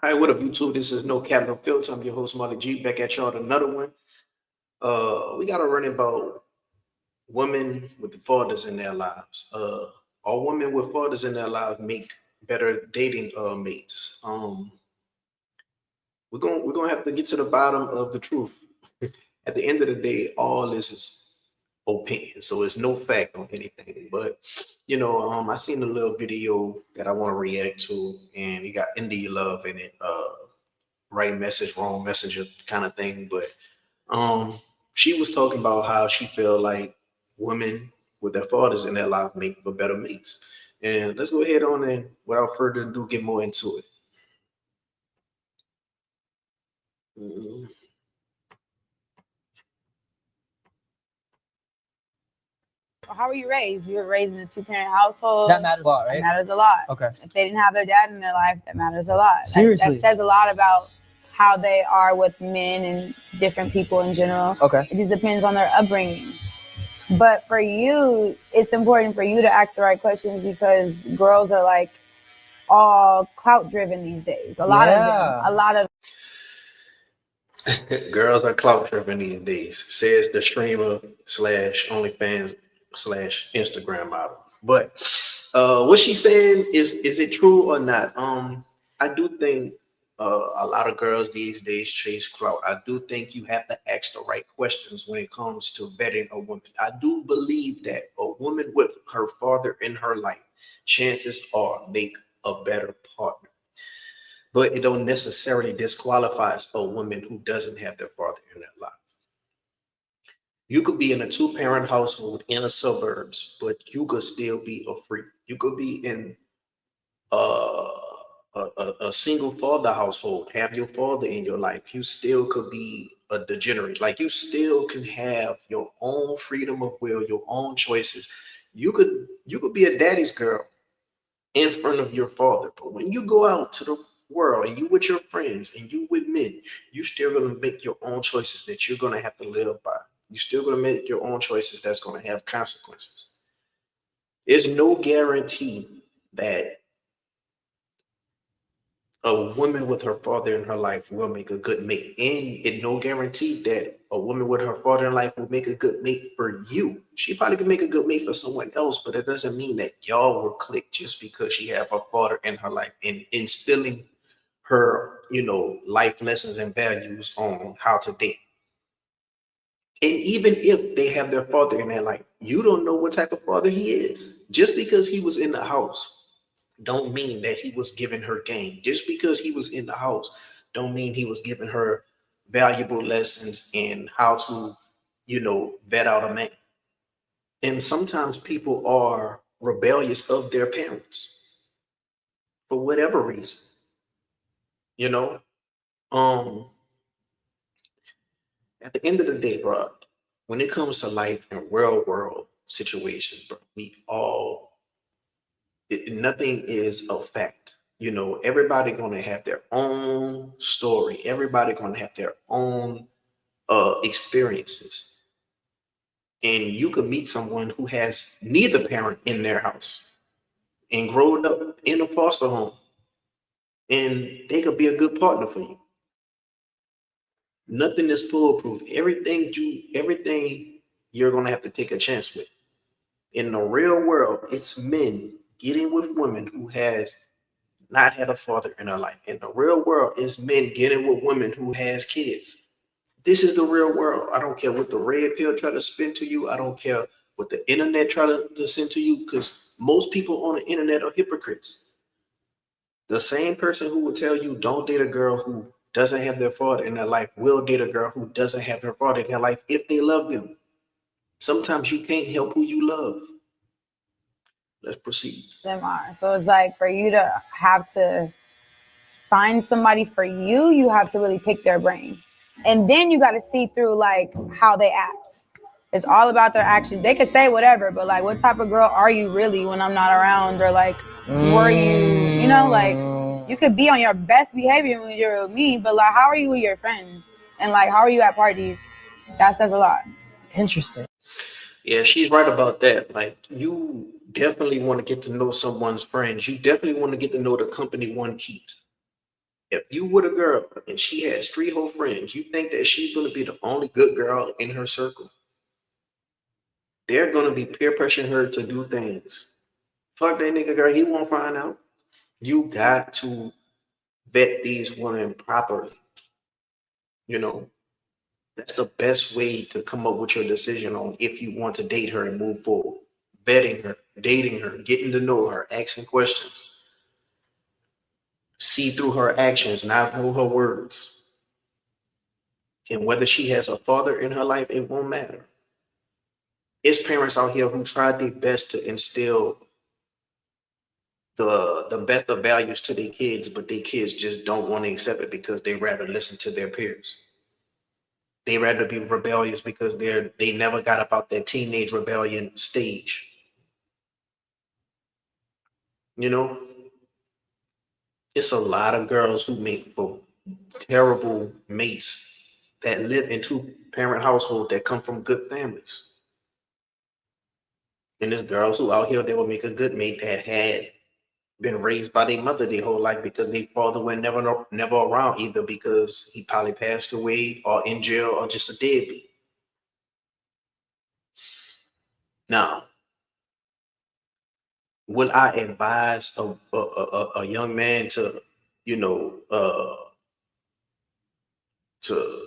Hi, what up, YouTube? This is No Cap No Filter. I'm your host, Molly G. Back at y'all with another one. We got to run about women with the fathers in their lives. All women with fathers in their lives make better dating mates. We're gonna have to get to the bottom of the truth. At the end of the day, all this is opinion, so it's no fact on anything. But I seen a little video that I want to react to, and you got Indie Love in it. Right message, wrong messenger kind of thing. But um, she was talking about how she felt like women with their fathers in their life make for better mates. And let's go ahead on and without further ado, get more into it. Mhm. How were you raised? You were raised in a two-parent household. That matters a lot, right? That matters a lot. Okay. If they didn't have their dad in their life, that matters a lot. Seriously. That says a lot about how they are with men and different people in general. Okay. It just depends on their upbringing. But for you, it's important for you to ask the right questions because girls are like all clout driven these days. A lot of them. A lot of Girls are clout driven these days, says the streamer slash OnlyFans slash Instagram model. But what she's saying is it true or not? I do think a lot of girls these days chase clout. I do think you have to ask the right questions when it comes to vetting a woman. I do believe that a woman with her father in her life, chances are make a better partner, but it don't necessarily disqualifies a woman who doesn't have their father in their life. You could be in a two-parent household in the suburbs, but you could still be a freak. You could be in uh, a single father household, have your father in your life. You still could be a degenerate. Like you still can have your own freedom of will, your own choices. You could be a daddy's girl in front of your father. But when you go out to the world and you with your friends and you with men, you still gonna make your own choices that you're gonna have to live by. You still gonna make your own choices that's gonna have consequences. There's no guarantee that a woman with her father in her life will make a good mate. And it no guarantee that a woman with her father in life will make a good mate for you. She probably could make a good mate for someone else, but it doesn't mean that y'all will click just because she have her father in her life and instilling her, life lessons and values on how to date. And even if they have their father in their life, you don't know what type of father he is. Just because he was in the house don't mean that he was giving her game. Just because he was in the house don't mean he was giving her valuable lessons in how to, vet out a man. And sometimes people are rebellious of their parents for whatever reason, you know. Um, at the end of the day, bro, when it comes to life and real world situations, bro, nothing is a fact. Everybody gonna have their own story. Everybody gonna have their own experiences. And you could meet someone who has neither parent in their house and growing up in a foster home, and they could be a good partner for you. Nothing is foolproof. Everything you're gonna have to take a chance with. In the real world, it's men getting with women who has not had a father in their life. In the real world, it's men getting with women who has kids. This is the real world. I don't care what the red pill try to spin to you. I don't care what the internet try to send to you, because most people on the internet are hypocrites. The same person who will tell you don't date a girl who doesn't have their father in their life will date a girl who doesn't have their father in their life if they love them. Sometimes you can't help who you love. Let's proceed. them are. So it's like for you to have to find somebody for you, you have to really pick their brain. And then you got to see through like how they act. It's all about their actions. They could say whatever, but like, what type of girl are you really when I'm not around? Or like, were like, you could be on your best behavior when you're with me, but like, how are you with your friends? And like, how are you at parties? That says a lot. Interesting. Yeah, she's right about that. Like, you definitely want to get to know someone's friends. You definitely want to get to know the company one keeps. If you with a girl and she has three whole friends, you think that she's gonna be the only good girl in her circle? They're gonna be peer pressuring her to do things. Fuck that nigga, girl. He won't find out. You got to vet these women properly. You know, that's the best way to come up with your decision on if you want to date her and move forward. Vetting her, dating her, getting to know her, asking questions. See through her actions, not through her words. And whether she has a father in her life, it won't matter. It's parents out here who tried their best to instill the best of values to their kids, but their kids just don't want to accept it because they rather listen to their peers. They rather be rebellious because they never got up out that teenage rebellion stage. You know, it's a lot of girls who make for terrible mates that live in two-parent household that come from good families. And there's girls who out here that will make a good mate that had been raised by their mother their whole life because their father was never around, either because he probably passed away or in jail or just a deadbeat. Now, would I advise a young man to, you know, to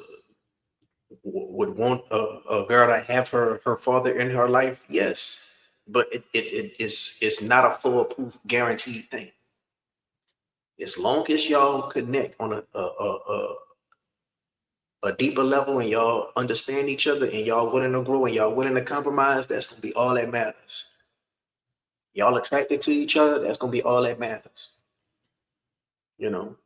would want a girl to have her father in her life? Yes, but it's not a foolproof guaranteed thing. As long as y'all connect on a deeper level and y'all understand each other and y'all willing to grow and y'all willing to compromise, that's gonna be all that matters. Y'all attracted to each other, that's gonna be all that matters. You know,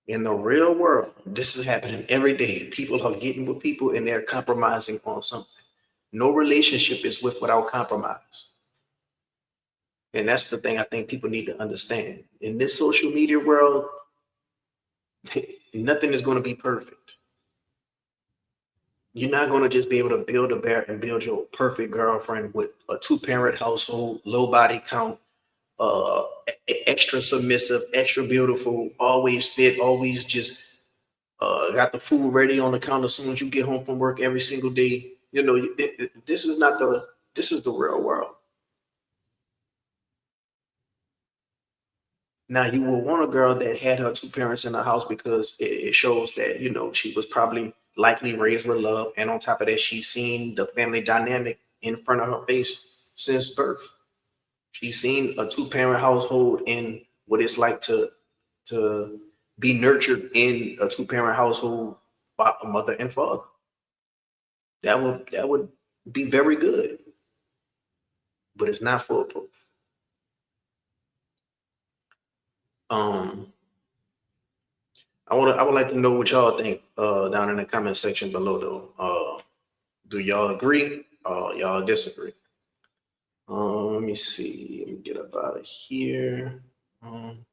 in the real world, this is happening every day. People are getting with people and they're compromising on something. No relationship is without compromise. And that's the thing I think people need to understand. In this social media world, nothing is going to be perfect. You're not going to just be able to build a bear and build your perfect girlfriend with a two-parent household, low body count, extra submissive, extra beautiful, always fit, always just got the food ready on the counter as soon as you get home from work every single day. You know, this is not this is the real world. Now you will want a girl that had her two parents in the house because it shows that, you know, she was probably likely raised with love. And on top of that, she's seen the family dynamic in front of her face since birth. She's seen a two-parent household in what it's like to be nurtured in a two-parent household by a mother and father. That would be very good, but it's not foolproof. Um, I would like to know what y'all think down in the comment section below though. Do y'all agree? Y'all disagree? Let me see. Let me get up out of here. Um,